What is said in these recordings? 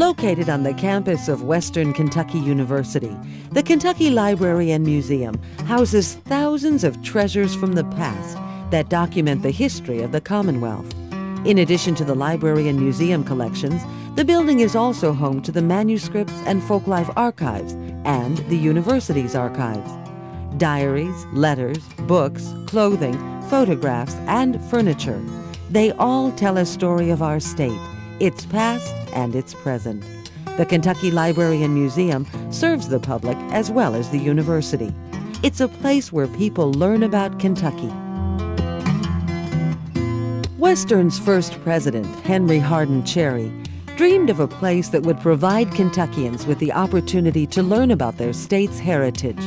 Located on the campus of Western Kentucky University, the Kentucky Library and Museum houses thousands of treasures from the past that document the history of the Commonwealth. In addition to the library and museum collections, the building is also home to the Manuscripts and Folklife Archives and the university's archives. Diaries, letters, books, clothing, photographs, and furniture. They all tell a story of our state, its past and its present. The Kentucky Library and Museum serves the public as well as the university. It's a place where people learn about Kentucky. Western's first president, Henry Hardin Cherry, dreamed of a place that would provide Kentuckians with the opportunity to learn about their state's heritage.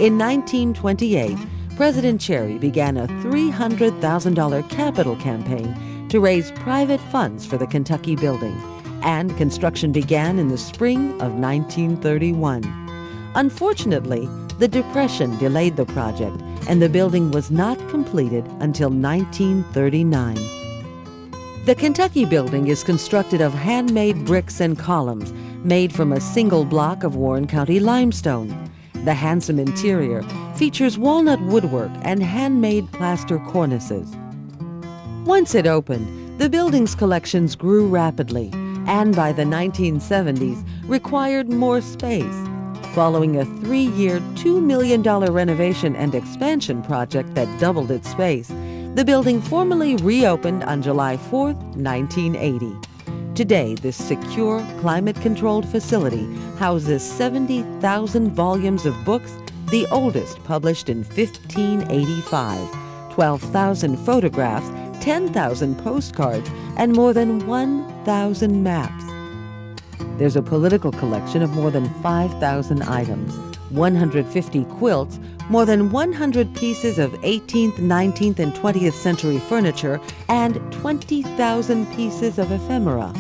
In 1928, President Cherry began a $300,000 capital campaign to raise private funds for the Kentucky building, and construction began in the spring of 1931. Unfortunately, the Depression delayed the project, and the building was not completed until 1939. The Kentucky building is constructed of handmade bricks and columns made from a single block of Warren County limestone. The handsome interior features walnut woodwork and handmade plaster cornices. Once it opened, the building's collections grew rapidly, and by the 1970s required more space. Following a 3-year, $2 million renovation and expansion project that doubled its space, the building formally reopened on July 4, 1980. Today, this secure, climate-controlled facility houses 70,000 volumes of books, the oldest published in 1585, 12,000 photographs, 10,000 postcards, and more than 1,000 maps. There's a political collection of more than 5,000 items, 150 quilts, more than 100 pieces of 18th, 19th, and 20th century furniture, and 20,000 pieces of ephemera.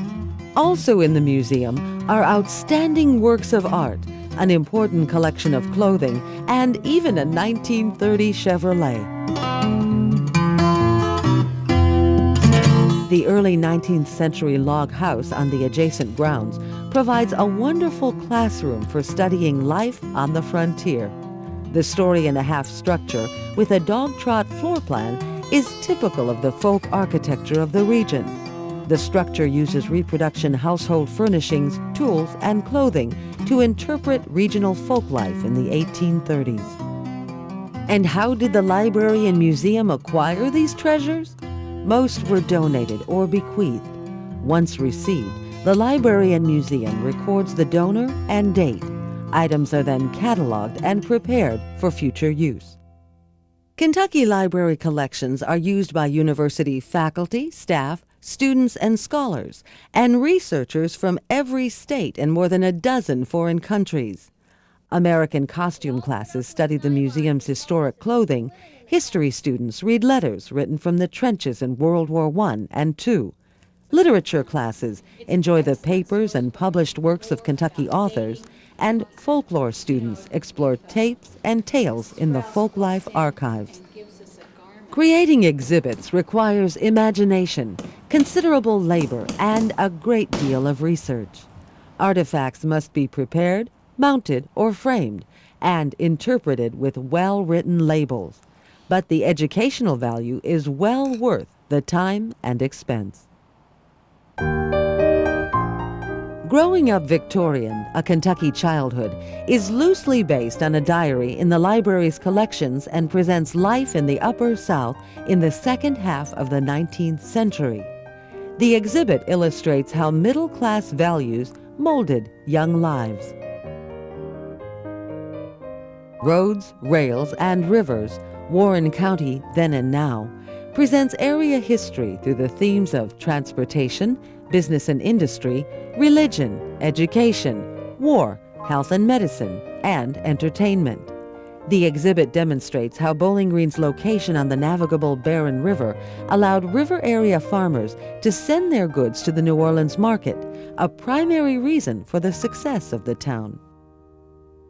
Also in the museum are outstanding works of art, an important collection of clothing, and even a 1930 Chevrolet. The early 19th century log house on the adjacent grounds provides a wonderful classroom for studying life on the frontier. The story-and-a-half structure with a dog trot floor plan is typical of the folk architecture of the region. The structure uses reproduction household furnishings, tools, and clothing to interpret regional folk life in the 1830s. And how did the library and museum acquire these treasures? Most were donated or bequeathed. Once received, the library and museum records the donor and date. Items are then cataloged and prepared for future use. Kentucky library collections are used by university faculty, staff, students, and scholars, and researchers from every state and more than a dozen foreign countries. American costume classes study the museum's historic clothing. History students read letters written from the trenches in World War I and II. Literature classes enjoy the papers and published works of Kentucky authors, and folklore students explore tapes and tales in the Folklife Archives. Creating exhibits requires imagination, considerable labor, and a great deal of research. Artifacts must be prepared, mounted, or framed, and interpreted with well-written labels. But the educational value is well worth the time and expense. Growing Up Victorian, A Kentucky Childhood, is loosely based on a diary in the library's collections and presents life in the Upper South in the second half of the 19th century. The exhibit illustrates how middle-class values molded young lives. Roads, Rails, and Rivers, Warren County Then and Now, presents area history through the themes of transportation, business and industry, religion, education, war, health and medicine, and entertainment. The exhibit demonstrates how Bowling Green's location on the navigable Barren River allowed river area farmers to send their goods to the New Orleans market, a primary reason for the success of the town.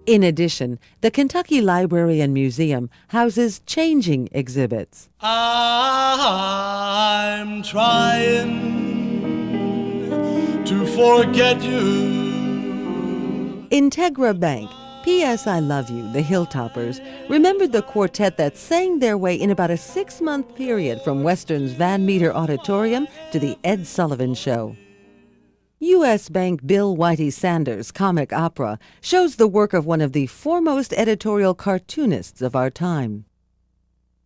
In addition, the Kentucky Library and Museum houses changing exhibits. I'm trying to forget you. Integra Bank, P.S. I Love You, the Hilltoppers, remembered the quartet that sang their way in about a 6-month period from Western's Van Meter Auditorium to the Ed Sullivan Show. U.S. Bank Bill Whitey Sanders' comic opera shows the work of one of the foremost editorial cartoonists of our time.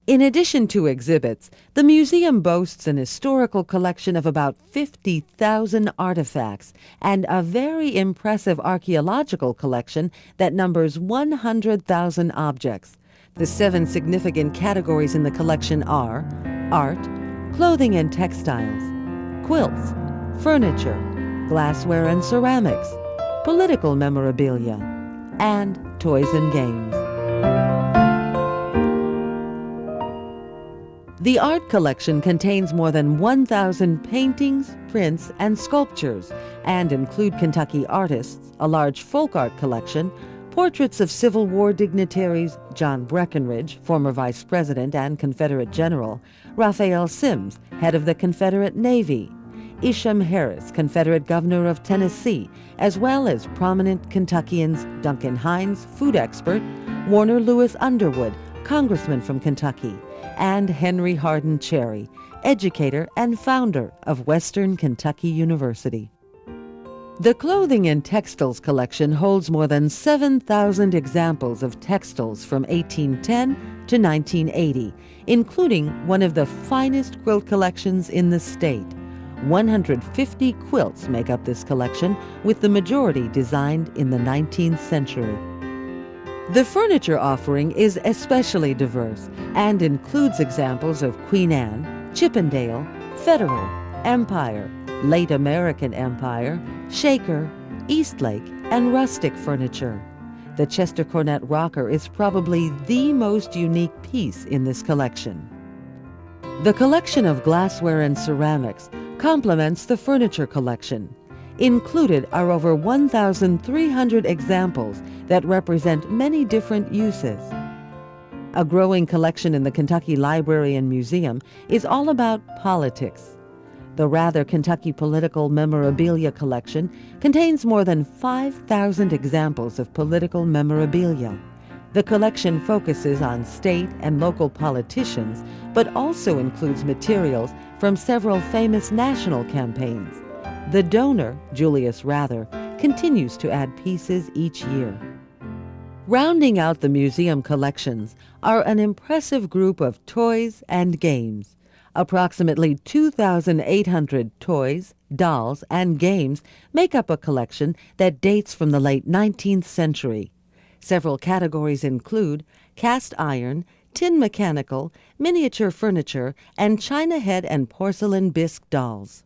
In addition to exhibits, the museum boasts an historical collection of about 50,000 artifacts and a very impressive archaeological collection that numbers 100,000 objects. The 7 significant categories in the collection are art, clothing and textiles, quilts, furniture, glassware and ceramics, political memorabilia, and toys and games. The art collection contains more than 1,000 paintings, prints, and sculptures, and include Kentucky artists, a large folk art collection, portraits of Civil War dignitaries John Breckinridge, former Vice President and Confederate General, Raphael Sims, head of the Confederate Navy, Isham Harris, Confederate Governor of Tennessee, as well as prominent Kentuckians Duncan Hines, food expert, Warner Lewis Underwood, Congressman from Kentucky, and Henry Hardin Cherry, educator and founder of Western Kentucky University. The Clothing and Textiles collection holds more than 7,000 examples of textiles from 1810 to 1980, including one of the finest quilt collections in the state. 150 quilts make up this collection, with the majority designed in the 19th century. The furniture offering is especially diverse and includes examples of Queen Anne, Chippendale, Federal, Empire, Late American Empire, Shaker, Eastlake, and rustic furniture. The Chester Cornet rocker is probably the most unique piece in this collection. The collection of glassware and ceramics complements the furniture collection. Included are over 1,300 examples that represent many different uses. A growing collection in the Kentucky Library and Museum is all about politics. The Rather Kentucky Political Memorabilia collection contains more than 5,000 examples of political memorabilia. The collection focuses on state and local politicians, but also includes materials from several famous national campaigns. The donor, Julius Rather, continues to add pieces each year. Rounding out the museum collections are an impressive group of toys and games. Approximately 2,800 toys, dolls, and games make up a collection that dates from the late 19th century. Several categories include cast iron, tin mechanical, miniature furniture, and china head and porcelain bisque dolls.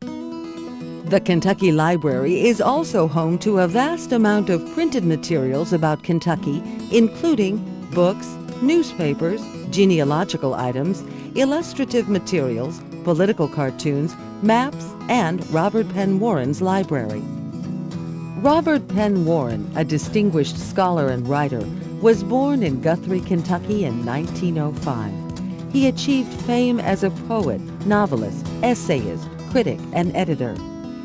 The Kentucky Library is also home to a vast amount of printed materials about Kentucky, including books, newspapers, genealogical items, illustrative materials, political cartoons, maps, and Robert Penn Warren's library. Robert Penn Warren, a distinguished scholar and writer, was born in Guthrie, Kentucky in 1905. He achieved fame as a poet, novelist, essayist, critic, and editor.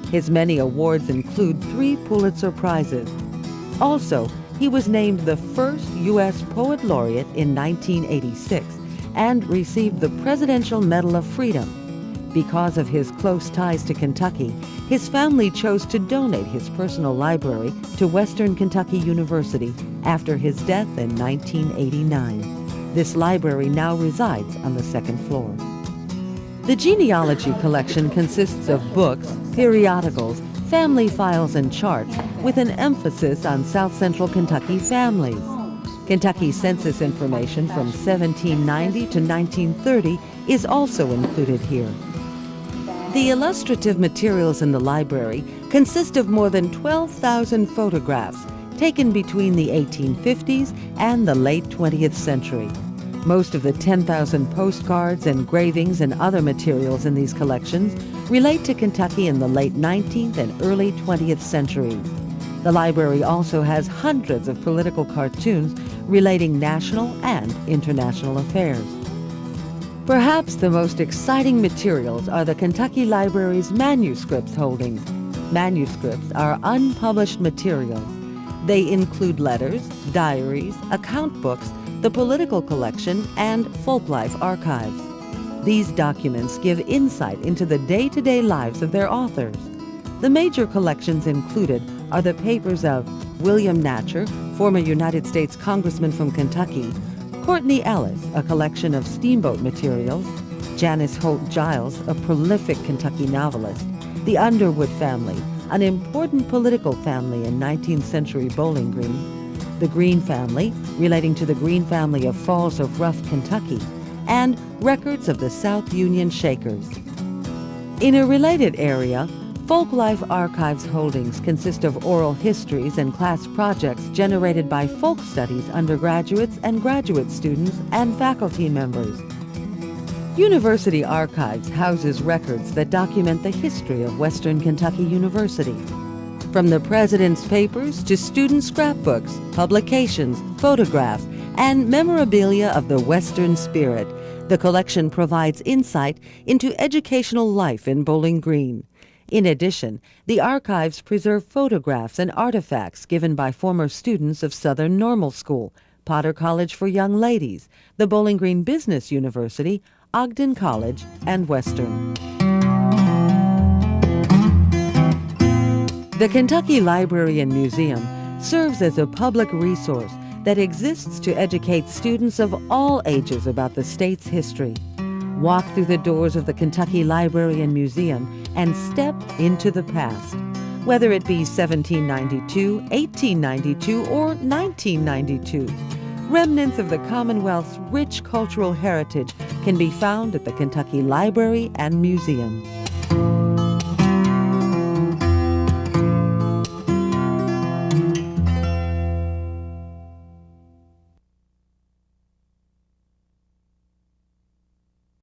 His many awards include 3 Pulitzer Prizes. Also, he was named the first U.S. Poet Laureate in 1986 and received the Presidential Medal of Freedom. Because of his close ties to Kentucky, his family chose to donate his personal library to Western Kentucky University after his death in 1989. This library now resides on the 2nd floor. The Genealogy Collection consists of books, periodicals, family files, and charts with an emphasis on South Central Kentucky families. Kentucky census information from 1790 to 1930 is also included here. The illustrative materials in the library consist of more than 12,000 photographs taken between the 1850s and the late 20th century. Most of the 10,000 postcards, engravings, and other materials in these collections relate to Kentucky in the late 19th and early 20th centuries. The library also has hundreds of political cartoons relating national and international affairs. Perhaps the most exciting materials are the Kentucky Library's manuscripts holdings. Manuscripts are unpublished materials. They include letters, diaries, account books, the political collection, and folklife archives. These documents give insight into the day-to-day lives of their authors. The major collections included are the papers of William Natcher, former United States Congressman from Kentucky; Courtney Ellis, a collection of steamboat materials; Janice Holt Giles, a prolific Kentucky novelist; the Underwood family, an important political family in 19th century Bowling Green; the Green family, relating to the Green family of Falls of Rough, Kentucky; and records of the South Union Shakers. In a related area, Folklife Archives holdings consist of oral histories and class projects generated by folk studies undergraduates and graduate students and faculty members. University Archives houses records that document the history of Western Kentucky University. From the president's papers to student scrapbooks, publications, photographs, and memorabilia of the Western spirit, the collection provides insight into educational life in Bowling Green. In addition, the archives preserve photographs and artifacts given by former students of Southern Normal School, Potter College for Young Ladies, the Bowling Green Business University, Ogden College, and Western. The Kentucky Library and Museum serves as a public resource that exists to educate students of all ages about the state's history. Walk through the doors of the Kentucky Library and Museum and step into the past. Whether it be 1792, 1892, or 1992, remnants of the Commonwealth's rich cultural heritage can be found at the Kentucky Library and Museum.